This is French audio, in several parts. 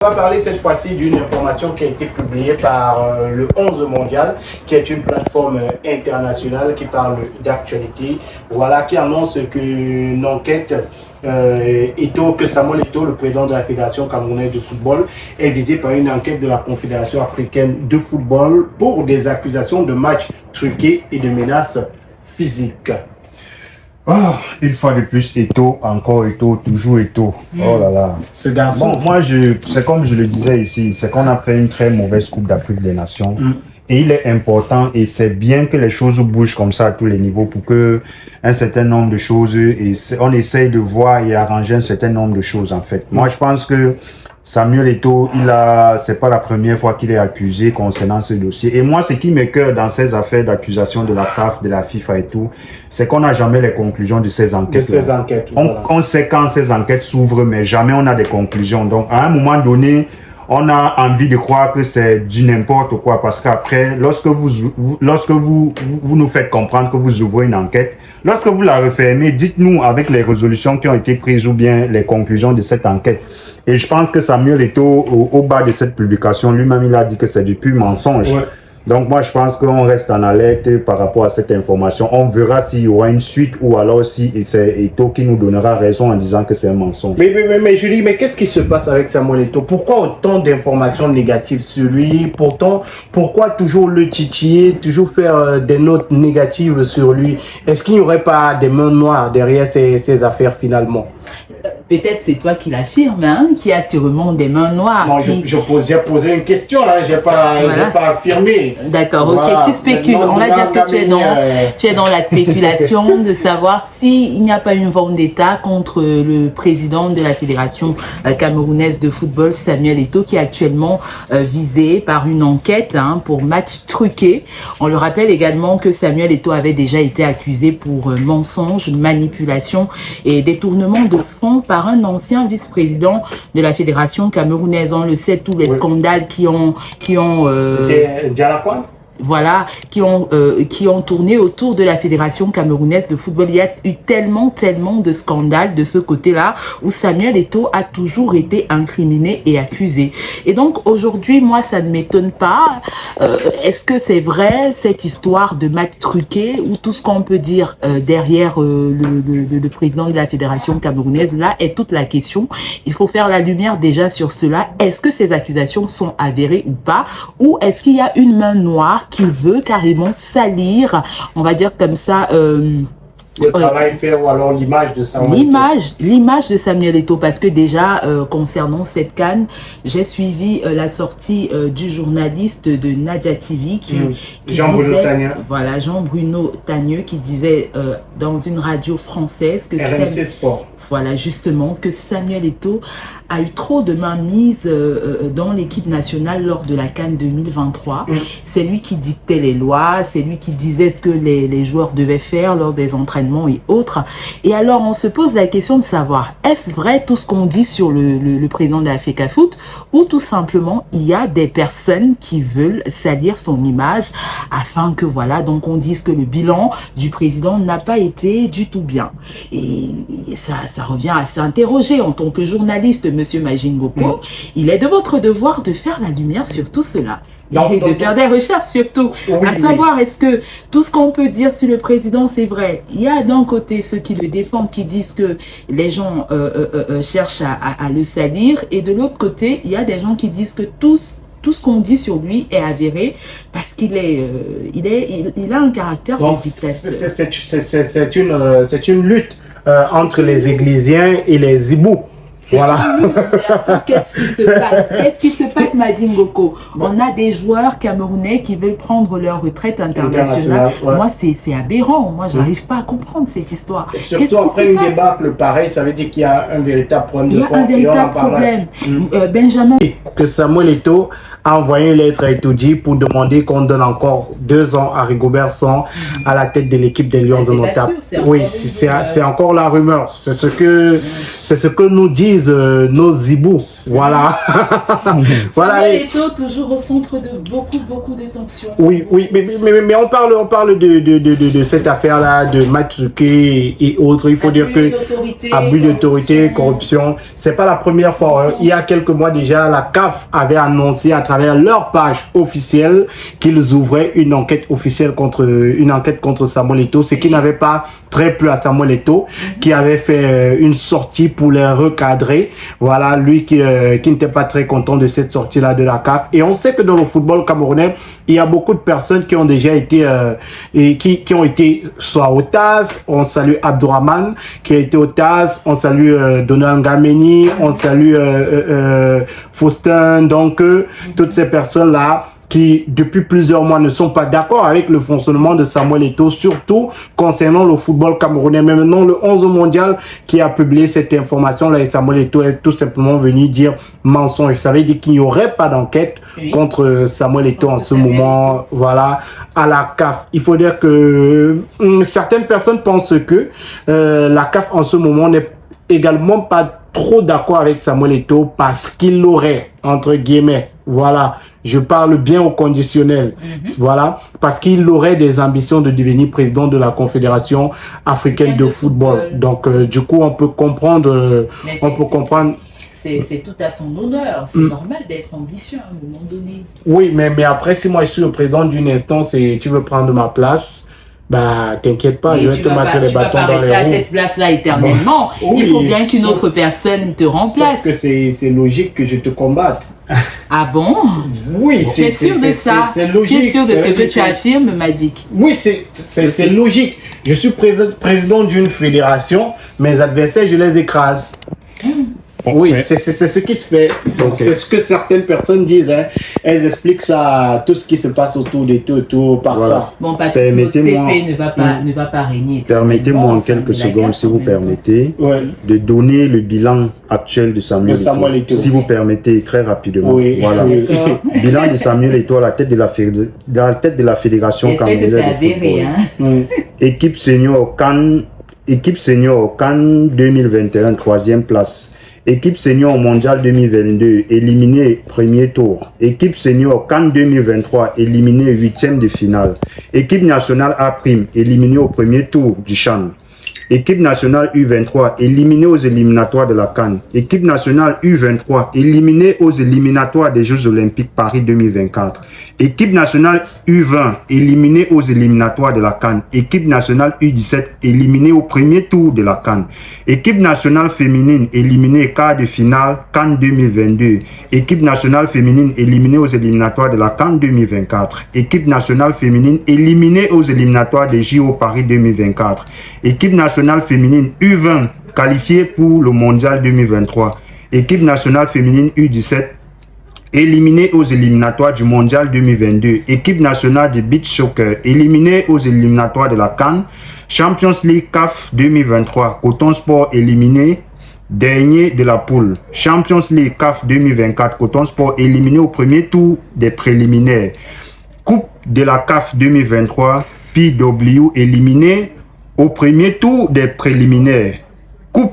On va parler cette fois-ci d'une information qui a été publiée par le 11 Mondial, qui est une plateforme internationale qui parle d'actualité. Voilà, qui annonce qu'une enquête que Samuel Eto'o, le président de la Fédération camerounaise de football, est visé par une enquête de la Confédération africaine de football pour des accusations de matchs truqués et de menaces physiques. Oh, une fois de plus, Eto'o, encore Eto'o, toujours Eto'o. Oh là là. Ce garçon. Bon, moi, c'est comme je le disais ici, c'est qu'on a fait une très mauvaise Coupe d'Afrique des Nations. Et il est important et c'est bien que les choses bougent comme ça à tous les niveaux pour que un certain nombre de choses, on essaye de voir et arranger un certain nombre de choses en fait. Moi, je pense que Samuel Eto'o, c'est pas la première fois qu'il est accusé concernant ce dossier. Et moi, ce qui m'écoeure dans ces affaires d'accusation de la CAF, de la FIFA et tout, c'est qu'on n'a jamais les conclusions de ces enquêtes. On sait quand ces enquêtes s'ouvrent, mais jamais on a des conclusions. Donc, à un moment donné, on a envie de croire que c'est du n'importe quoi parce qu'après, lorsque vous nous faites comprendre que vous ouvrez une enquête, lorsque vous la refermez, dites-nous avec les résolutions qui ont été prises ou bien les conclusions de cette enquête. Et je pense que Samuel Eto'o, au bas de cette publication, lui-même, il a dit que c'est du pur mensonge. Ouais. Donc moi, je pense qu'on reste en alerte par rapport à cette information. On verra s'il y aura une suite ou alors si c'est Eto'o qui nous donnera raison en disant que c'est un mensonge. Mais Julie, mais qu'est-ce qui se passe avec Samuel Eto'o? Pourquoi autant d'informations négatives sur lui? Pourquoi toujours le titiller, toujours faire des notes négatives sur lui? Est-ce qu'il n'y aurait pas des mains noires derrière ces affaires finalement? Peut-être c'est toi qui l'affirme, hein, qui a sûrement des mains noires. Non, j'ai posé une question, hein, j'ai pas affirmé. D'accord, voilà. Ok, tu spécules. On va dire que tu es dans la spéculation de savoir s'il n'y a pas une vendetta contre le président de la Fédération camerounaise de football, Samuel Eto'o, qui est actuellement visé par une enquête pour match truqué. On le rappelle également que Samuel Eto'o avait déjà été accusé pour mensonge, manipulation et détournement de fonds par un ancien vice-président de la Fédération camerounaise. On le sait, tous les scandales qui ont C'était Dialakouane? Voilà, qui ont tourné autour de la Fédération camerounaise de football. Il y a eu tellement de scandales de ce côté-là où Samuel Eto'o a toujours été incriminé et accusé. Et donc aujourd'hui, moi, ça ne m'étonne pas. Est-ce que c'est vrai cette histoire de match truqué ou tout ce qu'on peut dire derrière le président de la Fédération camerounaise? Là est toute la question. Il faut faire la lumière déjà sur cela. Est-ce que ces accusations sont avérées ou pas? Ou est-ce qu'il y a une main noire qui veut carrément salir, on va dire comme ça, le travail fait ou alors l'image de Samuel Eto'o. L'image de Samuel Eto'o, parce que déjà, concernant cette CAN, j'ai suivi la sortie du journaliste de Nadia TV qui Jean-Bruno Tagneux. Voilà, Jean-Bruno Tagneux qui disait dans une radio française que RMC Sport. Voilà, justement, que Samuel Eto'o a eu trop de mainmise dans l'équipe nationale lors de la CAN 2023. C'est lui qui dictait les lois, c'est lui qui disait ce que les joueurs devaient faire lors des entraînements et autres. Et alors, on se pose la question de savoir, est-ce vrai tout ce qu'on dit sur le président de la FECAFOOT ou tout simplement, il y a des personnes qui veulent salir son image afin que, voilà, donc on dise que le bilan du président n'a pas été du tout bien. Et ça revient à s'interroger en tant que journaliste, Monsieur Majingoko. Il est de votre devoir de faire la lumière sur tout cela. Et de faire des recherches surtout, à savoir est-ce que tout ce qu'on peut dire sur le président c'est vrai. Il y a d'un côté ceux qui le défendent, qui disent que les gens cherchent à le salir, et de l'autre côté il y a des gens qui disent que tout ce qu'on dit sur lui est avéré parce qu'il il a un caractère de dictateur. C'est une lutte entre les Églisiens et les Igbos. Voilà. Qu'est-ce qui se passe, Madingoko? On a des joueurs camerounais qui veulent prendre leur retraite internationale. Ouais. Moi, c'est aberrant. Moi, je n'arrive pas à comprendre cette histoire. Et surtout après une débâcle pareil, ça veut dire qu'il y a un véritable problème. Il y a un véritable problème. Benjamin. Que Samuel Eto'o a envoyé une lettre à Eto'o pour demander qu'on donne encore 2 ans à Rigobert Song à la tête de l'équipe des Lions de Notable. Oui, c'est encore la rumeur. C'est ce que nous disent nos Zibous. Voilà. Voilà. Samuel Eto'o toujours au centre de beaucoup de tensions. Oui, mais on parle de cette affaire-là, de Matsuke et autres. Il faut dire que abus d'autorité, corruption, c'est pas la première fois. Hein. Il y a quelques mois déjà, la CAF avait annoncé à travers leur page officielle qu'ils ouvraient une enquête officielle contre Samuel Eto'o, ce qui n'avait pas très plu à Samuel Eto'o, qui avait fait une sortie pour les recadrer. Voilà, lui qui n'était pas très content de cette sortie-là de la CAF. Et on sait que dans le football camerounais, il y a beaucoup de personnes qui ont déjà été qui ont été soit au TAS. On salue Abdourahmane qui a été au TAS. On salue Donald Ngameni. On salue Faustin. Donc toutes ces personnes-là qui depuis plusieurs mois ne sont pas d'accord avec le fonctionnement de Samuel Eto'o, surtout concernant le football camerounais. Mais maintenant, le 11 mondial qui a publié cette information-là, et Samuel Eto'o est tout simplement venu dire mensonge. Ça veut dire qu'il n'y aurait pas d'enquête contre Samuel Eto'o en ce moment, voilà, à la CAF. Il faut dire que certaines personnes pensent que la CAF en ce moment n'est également pas trop d'accord avec Samuel Eto'o parce qu'il aurait, entre guillemets, voilà, je parle bien au conditionnel, voilà, parce qu'il aurait des ambitions de devenir président de la Confédération africaine de football. Donc, du coup, on peut comprendre, c'est tout à son honneur, c'est normal d'être ambitieux à un moment donné. Oui, mais après, si moi je suis le président d'une instance et tu veux prendre ma place, bah, t'inquiète pas, je vais te mettre les bâtons dans les roues. Tu vas pas rester à cette place-là éternellement. Bon. Oui, il faut bien qu'une autre personne te remplace. Sauf que c'est logique que je te combatte. Ah bon? Oui, tu es sûr de ça? C'est logique. Tu es sûr de ce que tu affirmes, Madik? Oui, c'est logique. Je suis président d'une fédération, mes adversaires, je les écrase. Oui, c'est ce qui se fait. Donc, c'est ce que certaines personnes disent. Hein. Elles expliquent ça, tout ce qui se passe autour de tout par ça. Bon, Patrick, notre CP ne va pas régner. Permettez-moi en quelques secondes, si vous permettez, de donner le bilan actuel de Samuel Eto'o. Si vous permettez, très rapidement. Oui. Voilà. Bilan de Samuel Eto'o à la tête de la fédération camerounaise de football. Hein. Équipe senior CAN 2021, 3e place. Équipe senior mondial 2022, éliminée premier tour. Équipe senior CAN 2023, éliminée 8e de finale. Équipe nationale A', éliminée au premier tour du CHAN. Équipe nationale U23, éliminée aux éliminatoires de la CAN. Équipe nationale U23, éliminée aux éliminatoires des Jeux Olympiques Paris 2024. Équipe nationale U20, éliminée aux éliminatoires de la CAN. Équipe nationale U17, éliminée au premier tour de la CAN. Équipe nationale féminine, éliminée quart de finale CAN 2022. Équipe nationale féminine, éliminée aux éliminatoires de la CAN 2024. Équipe nationale féminine, éliminée aux éliminatoires des JO Paris 2024. Équipe nationale féminine U20, qualifiée pour le mondial 2023. Équipe nationale féminine U17, éliminée aux éliminatoires du mondial 2022. Équipe nationale de beach soccer, éliminée aux éliminatoires de la CAN. Champions League CAF 2023. Coton Sport éliminé, dernier de la poule. Champions League CAF 2024. Coton Sport éliminé au premier tour des préliminaires. Coupe de la CAF 2023. PW éliminé au premier tour des préliminaires. Coupe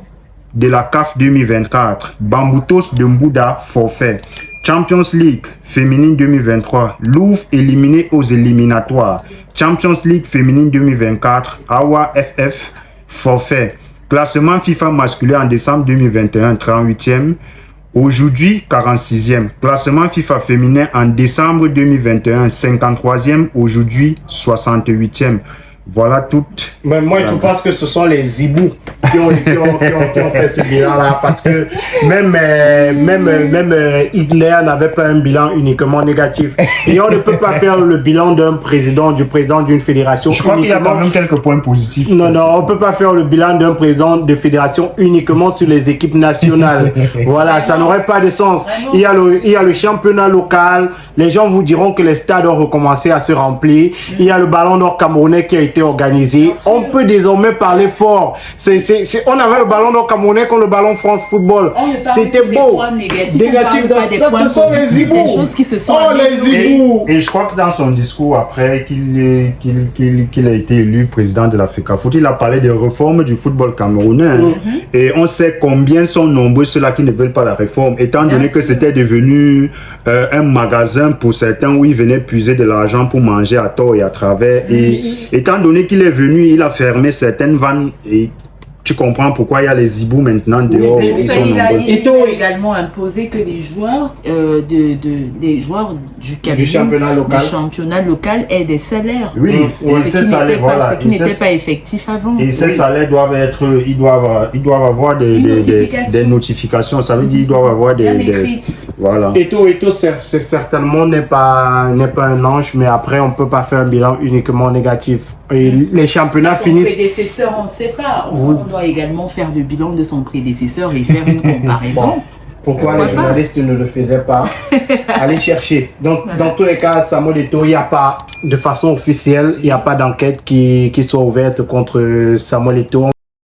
de la CAF 2024. Bamboutos de Mbouda forfait. Champions League féminine 2023. Louvre éliminé aux éliminatoires. Champions League féminine 2024. Awa FF forfait. Classement FIFA masculin en décembre 2021, 38e. Aujourd'hui, 46e. Classement FIFA féminin en décembre 2021, 53e. Aujourd'hui, 68e. Voilà toutes. Mais moi, je pense que ce sont les Zibou qui ont fait ce bilan-là, parce que même Hitler n'avait pas un bilan uniquement négatif. Et on ne peut pas faire le bilan du président d'une fédération. Je crois qu'il y a quand même quelques points positifs. Non, on ne peut pas faire le bilan d'un président de fédération uniquement sur les équipes nationales. Voilà, ça n'aurait pas de sens. Il y a le championnat local. Les gens vous diront que les stades ont recommencé à se remplir. Il y a le ballon d'or camerounais qui a été été organisé. On peut désormais parler fort. On avait le ballon d'or camerounais comme le ballon France Football. C'était beau. Négatif dans ça, ce sont les zibous. Des choses qui se sont les zibous. Et je crois que dans son discours après qu'il a été élu président de l'Africa Foot, il a parlé des réformes du football camerounais. Et on sait combien sont nombreux ceux-là qui ne veulent pas la réforme, étant donné que c'était devenu un magasin pour certains où ils venaient puiser de l'argent pour manger à tort et à travers. Et étant donné qu'il est venu, il a fermé certaines vannes et tu comprends pourquoi il y a les zibous maintenant dehors. Il a également imposé que les joueurs, les joueurs du championnat local aient des salaires. Oui, ce qui n'était pas effectif avant. Et ces salaires doivent être, ils doivent avoir des notifications. Ça veut dire qu'ils doivent avoir voilà. Eto'o, c'est certainement n'est pas un ange, mais après on peut pas faire un bilan uniquement négatif. Et les championnats finissent. Son prédécesseur, on ne sait pas. On doit également faire le bilan de son prédécesseur et faire une comparaison. Pourquoi les journalistes ne le faisaient pas? Allez chercher. Donc, dans tous les cas, Samuel Eto'o, il n'y a pas, de façon officielle, il n'y a pas d'enquête qui soit ouverte contre Samuel Eto'o.